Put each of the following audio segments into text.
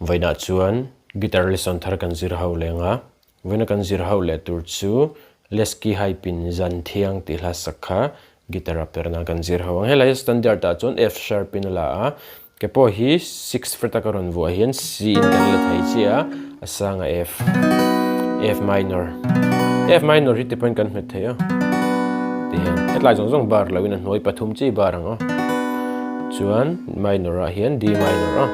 Vaina chuan guitar lesson thar kan zir ho lenga vaina kan zir ho le tur chu leski hai pin zan thiang ti hla sakha guitar perna kan zir ho helai standard ta chon F sharp pin la a kepo hi 6 freta karon vo hian C in kan la thai chia asanga F minor hi te point kan hmet theya ti hian hetlai jong jong bar lawin an hnoi pathum chi barang o chuan minor a hian D minor a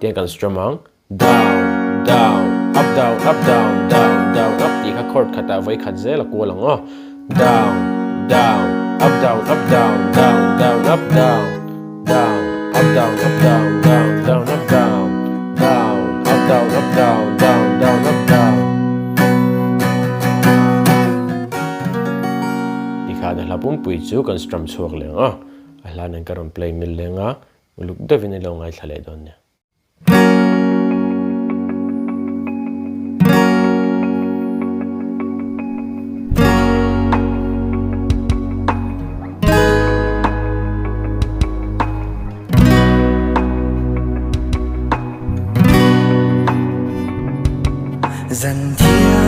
tiang kan strumang down down up down up down down down up ti kha chord khata vai khat zel ko lang o down down up down up down down down up down down up down up down down down up down down up down up down down down up down ti kha da hlapum pui chu kan strum chuak leng a hlan an karon play mil lenga uluk devin lo ngai thlale don ne dần thiên